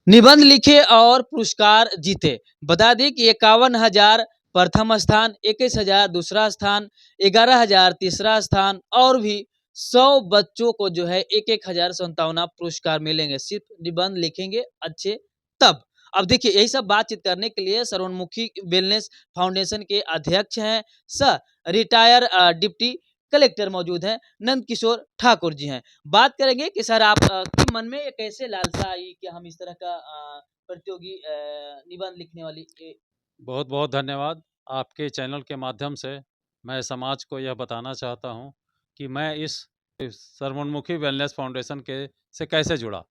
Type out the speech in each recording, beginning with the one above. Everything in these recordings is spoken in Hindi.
निबंध लिखे और पुरस्कार जीते। बता दें कि 51,000 प्रथम स्थान, 21,000 दूसरा स्थान, 11,000 तीसरा स्थान और भी 100 बच्चों को जो है 1,157 पुरस्कार मिलेंगे। सिर्फ निबंध लिखेंगे अच्छे तब। अब देखिए यही सब बातचीत करने के लिए सर्वोन्मुखी वेलनेस फाउंडेशन के अध्यक्ष हैं सह रिटायर डिप्टी कलेक्टर मौजूद हैं, नंद किशोर ठाकुर जी हैं। बात करेंगे कि सर आप के मन में कैसे लालसा आई कि हम इस तरह का प्रतियोगी निबंध लिखने वाली बहुत बहुत धन्यवाद। आपके चैनल के माध्यम से मैं समाज को यह बताना चाहता हूं कि मैं इस सर्वोन्मुखी वेलनेस फाउंडेशन के से कैसे जुड़ा।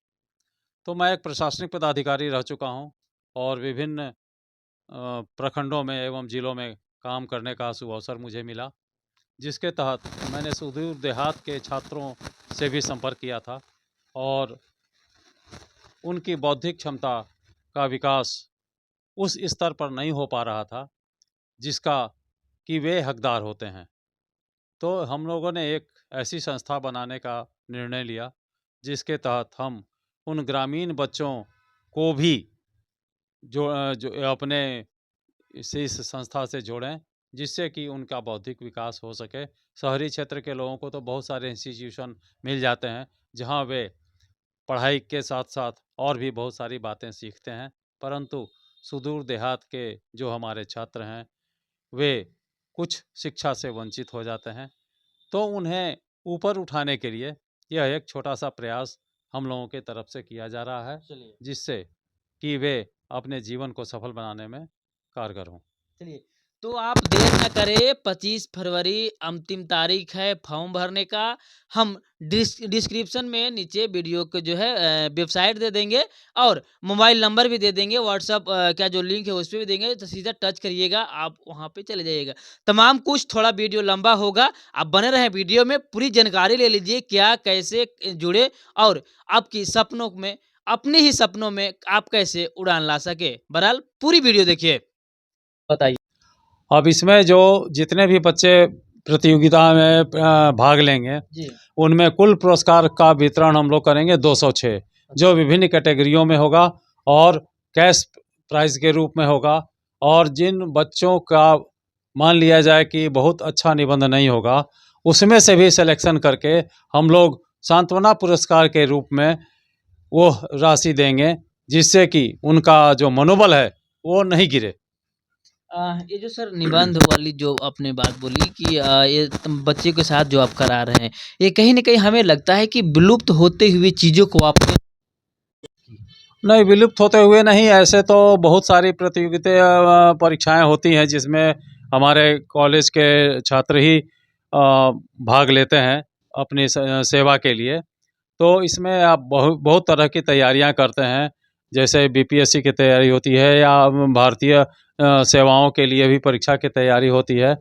तो मैं एक प्रशासनिक पदाधिकारी रह चुका हूं और विभिन्न प्रखंडों में एवं जिलों में काम करने का सुअवसर मुझे मिला, जिसके तहत मैंने सुदूर देहात के छात्रों से भी संपर्क किया था और उनकी बौद्धिक क्षमता का विकास उस स्तर पर नहीं हो पा रहा था जिसका कि वे हकदार होते हैं। तो हम लोगों ने एक ऐसी संस्था बनाने का निर्णय लिया जिसके तहत हम उन ग्रामीण बच्चों को भी जो अपने इस संस्था से जोड़ें, जिससे कि उनका बौद्धिक विकास हो सके। शहरी क्षेत्र के लोगों को तो बहुत सारे इंस्टीट्यूशन मिल जाते हैं जहां वे पढ़ाई के साथ साथ और भी बहुत सारी बातें सीखते हैं, परंतु सुदूर देहात के जो हमारे छात्र हैं वे कुछ शिक्षा से वंचित हो जाते हैं। तो उन्हें ऊपर उठाने के लिए यह एक छोटा सा प्रयास हम लोगों के तरफ से किया जा रहा है, जिससे कि वे अपने जीवन को सफल बनाने में कारगर हों। चलिए, तो आप देर न करें, 25 फरवरी अंतिम तारीख है फॉर्म भरने का। हम डिस्क्रिप्शन में नीचे वीडियो के जो है वेबसाइट दे देंगे और मोबाइल नंबर भी दे देंगे, व्हाट्सअप का जो लिंक है उस पर भी देंगे, तो सीधा टच करिएगा, आप वहाँ पे चले जाइएगा। तमाम कुछ थोड़ा वीडियो लंबा होगा, आप बने रहें वीडियो में, पूरी जानकारी ले लीजिए क्या कैसे जुड़े और आपकी सपनों में, अपने ही सपनों में आप कैसे उड़ान ला सके। बहरहाल पूरी वीडियो देखिए, बताइए। अब इसमें जो जितने भी बच्चे प्रतियोगिता में भाग लेंगे जी। उनमें कुल पुरस्कार का वितरण हम लोग करेंगे 206, जो विभिन्न कैटेगरियों में होगा और कैश प्राइज के रूप में होगा। और जिन बच्चों का मान लिया जाए कि बहुत अच्छा निबंध नहीं होगा, उसमें से भी सिलेक्शन करके हम लोग सांत्वना पुरस्कार के रूप में वो राशि देंगे, जिससे कि उनका जो मनोबल है वो नहीं गिरे। ये जो सर निबंध वाली जो आपने बात बोली कि ये बच्चे के साथ जो आप करा रहे हैं, ये कहीं न कहीं हमें लगता है कि विलुप्त होते हुए चीज़ों को आपने नहीं, विलुप्त होते हुए नहीं, ऐसे तो बहुत सारी परीक्षाएं होती हैं जिसमें हमारे कॉलेज के छात्र ही भाग लेते हैं अपनी सेवा के लिए। तो इसमें आप बहुत बहुत तरह की तैयारियां करते हैं, जैसे बीपीएससी की तैयारी होती है या भारतीय सेवाओं के लिए भी परीक्षा की तैयारी होती है।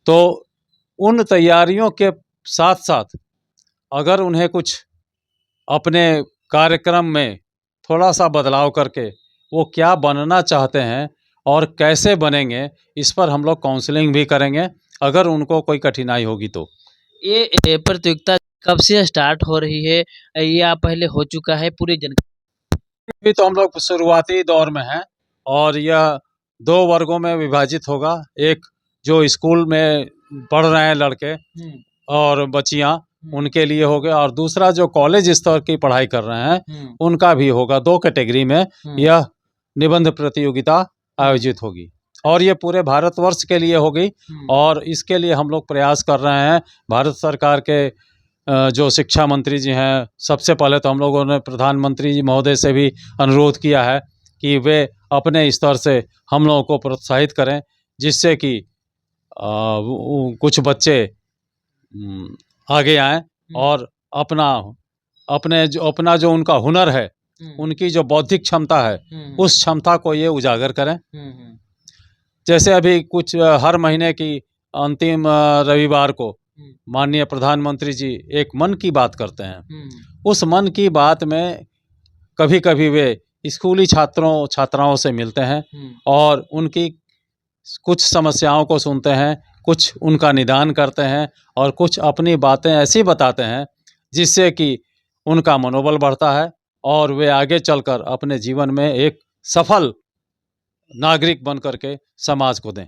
तो उन तैयारियों के साथ साथ अगर उन्हें कुछ अपने कार्यक्रम में थोड़ा सा बदलाव करके वो क्या बनना चाहते हैं और कैसे बनेंगे, इस पर हम लोग काउंसलिंग भी करेंगे अगर उनको कोई कठिनाई होगी तो। ये प्रतियोगिता कब से स्टार्ट हो रही है? या पहले हो चुका है? पूरी जानकारी अभी तो हम लोग शुरुआती दौर में हैं और यह 2 वर्गों में विभाजित होगा। एक जो स्कूल में पढ़ रहे हैं लड़के और बच्चियां, उनके लिए हो गया, और दूसरा जो कॉलेज स्तर की पढ़ाई कर रहे हैं उनका भी होगा। 2 कैटेगरी में यह निबंध प्रतियोगिता आयोजित होगी और ये पूरे भारतवर्ष के लिए होगी। और इसके लिए हम लोग प्रयास कर रहे हैं। भारत सरकार के जो शिक्षा मंत्री जी हैं, सबसे पहले तो हम लोगों ने प्रधानमंत्री जी महोदय से भी अनुरोध किया है कि वे अपने स्तर से हम लोगों को प्रोत्साहित करें, जिससे कि कुछ बच्चे आगे आएं और अपना जो उनका हुनर है, उनकी जो बौद्धिक क्षमता है, उस क्षमता को ये उजागर करें। जैसे अभी कुछ हर महीने की अंतिम रविवार को माननीय प्रधानमंत्री जी एक मन की बात करते हैं। उस मन की बात में कभी कभी वे स्कूली छात्राओं से मिलते हैं और उनकी कुछ समस्याओं को सुनते हैं, कुछ उनका निदान करते हैं और कुछ अपनी बातें ऐसी बताते हैं जिससे कि उनका मनोबल बढ़ता है और वे आगे चलकर अपने जीवन में एक सफल नागरिक बन करके समाज को दें।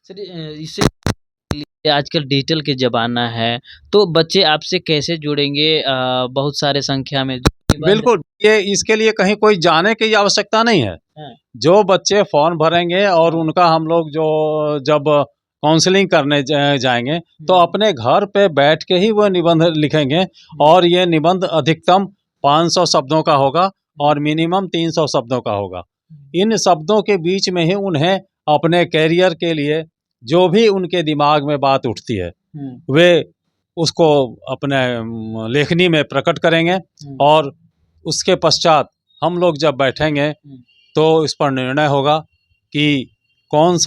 सर इससे आजकल डिजिटल के ज़माना है, तो बच्चे आपसे कैसे जुड़ेंगे बहुत सारे संख्या में? बिल्कुल, ये इसके लिए कहीं कोई जाने की आवश्यकता नहीं है। हाँ। जो बच्चे फॉर्म भरेंगे और उनका हम लोग जो जब काउंसलिंग करने जाएंगे तो अपने घर पे बैठ के ही वो निबंध लिखेंगे और ये निबंध अधिकतम 500 शब्दों का होगा और मिनिमम 300 शब्दों का होगा। इन शब्दों के बीच में ही उन्हें अपने कैरियर के लिए जो भी उनके दिमाग में बात उठती है वे उसको अपने लेखनी में प्रकट करेंगे और उसके पश्चात हम लोग जब बैठेंगे तो इस पर निर्णय होगा कि कौन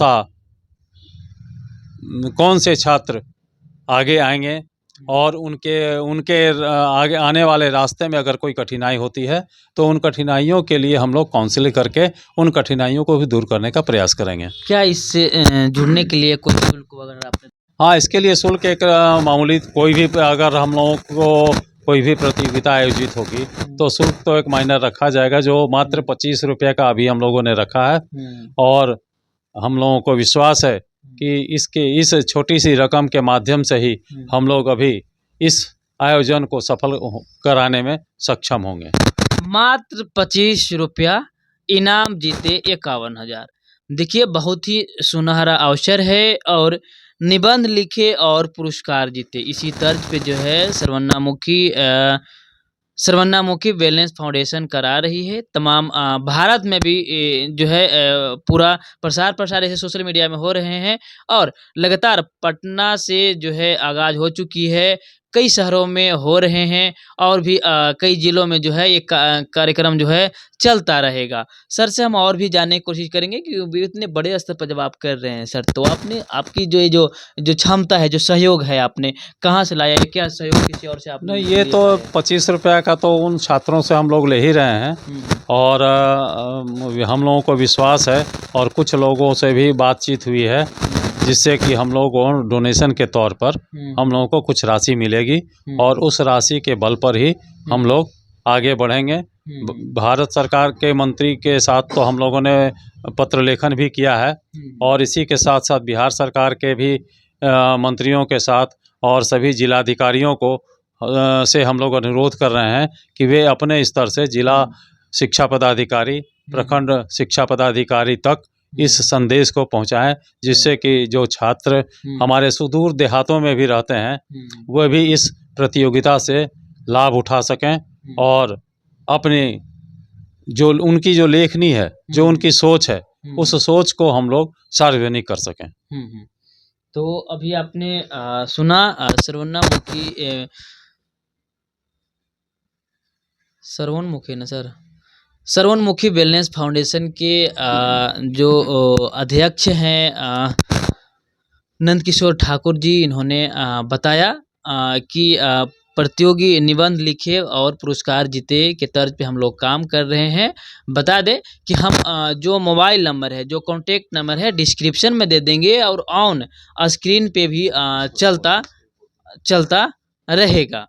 से छात्र आगे आएंगे और उनके आगे आने वाले रास्ते में अगर कोई कठिनाई होती है तो उन कठिनाइयों के लिए हम लोग काउंसलिंग करके उन कठिनाइयों को भी दूर करने का प्रयास करेंगे। क्या इससे जुड़ने के लिए कोई शुल्क वगैरह आपने? हाँ, इसके लिए शुल्क एक मामूली कोई भी अगर हम लोगों को कोई भी प्रतियोगिता आयोजित होगी तो शुल्क तो एक माइनर रखा जाएगा जो मात्र 25 रुपये का अभी हम लोगों ने रखा है और हम लोगों को विश्वास है कि इस छोटी सी रकम के माध्यम से ही हम लोग अभी इस आयोजन को सफल कराने में सक्षम होंगे। मात्र 25 रुपया, इनाम जीते 51,000। देखिए बहुत ही सुनहरा अवसर है और निबंध लिखे और पुरस्कार जीते। इसी तर्ज पे जो है सर्वन्नामुखी वेलनेस फाउंडेशन करा रही है। तमाम भारत में भी जो है पूरा प्रसार ऐसे सोशल मीडिया में हो रहे हैं और लगातार पटना से जो है आगाज़ हो चुकी है, कई शहरों में हो रहे हैं और भी कई ज़िलों में जो है ये कार्यक्रम जो है चलता रहेगा। सर से हम और भी जानने की कोशिश करेंगे कि भी इतने बड़े स्तर पर जब आप कर रहे हैं सर, तो आपकी जो क्षमता है, जो सहयोग है, आपने कहाँ से लाया? क्या सहयोग किसी और से आपने? नहीं, ये तो 25 रुपये का तो उन छात्रों से हम लोग ले ही रहे हैं और हम लोगों को विश्वास है और कुछ लोगों से भी बातचीत हुई है जिससे कि हम लोग डोनेशन के तौर पर हम लोगों को कुछ राशि मिलेगी और उस राशि के बल पर ही हम लोग आगे बढ़ेंगे। भारत सरकार के मंत्री के साथ तो हम लोगों ने पत्र लेखन भी किया है और इसी के साथ साथ बिहार सरकार के भी मंत्रियों के साथ और सभी जिलाधिकारियों को से हम लोग अनुरोध कर रहे हैं कि वे अपने स्तर से जिला शिक्षा पदाधिकारी, प्रखंड शिक्षा पदाधिकारी तक इस संदेश को पहुंचाएं जिससे कि जो छात्र हमारे सुदूर देहातों में भी रहते हैं वह भी इस प्रतियोगिता से लाभ उठा सकें और अपनी जो उनकी जो लेखनी है, जो उनकी सोच है, उस सोच को हम लोग सार्वजनिक कर सकें। तो अभी आपने सुना सर्वोन्मुखी वेलनेस फाउंडेशन के जो अध्यक्ष हैं नंदकिशोर ठाकुर जी, इन्होंने बताया कि प्रतियोगी निबंध लिखे और पुरस्कार जीते के तर्ज पे हम लोग काम कर रहे हैं। बता दें कि हम जो मोबाइल नंबर है, जो कॉन्टैक्ट नंबर है, डिस्क्रिप्शन में दे देंगे और ऑन स्क्रीन पे भी चलता रहेगा।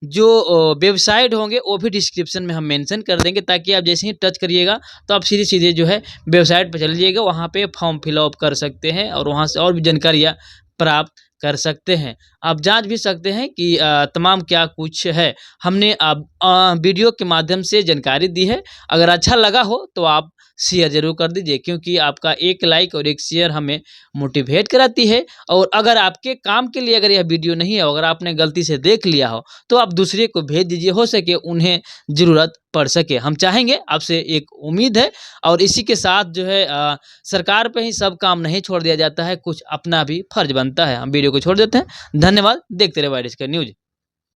जो वेबसाइट होंगे वो भी डिस्क्रिप्शन में हम मेंशन कर देंगे ताकि आप जैसे ही टच करिएगा तो आप सीधे जो है वेबसाइट पर चले जाइएगा, वहाँ पे फॉर्म फिलअप कर सकते हैं और वहाँ से और भी जानकारियाँ प्राप्त कर सकते हैं। आप जांच भी सकते हैं कि तमाम क्या कुछ है। हमने वीडियो के माध्यम से जानकारी दी है। अगर अच्छा लगा हो तो आप शेयर ज़रूर कर दीजिए क्योंकि आपका एक लाइक और एक शेयर हमें मोटिवेट कराती है। और अगर आपके काम के लिए अगर यह वीडियो नहीं है, अगर आपने गलती से देख लिया हो तो आप दूसरे को भेज दीजिए, हो सके उन्हें ज़रूरत पड़ सके। हम चाहेंगे, आपसे एक उम्मीद है। और इसी के साथ जो है सरकार पे ही सब काम नहीं छोड़ दिया जाता है, कुछ अपना भी फर्ज बनता है। हम वीडियो को छोड़ देते हैं। धन्यवाद। देखते रहे वाइड स्क्वायर न्यूज़।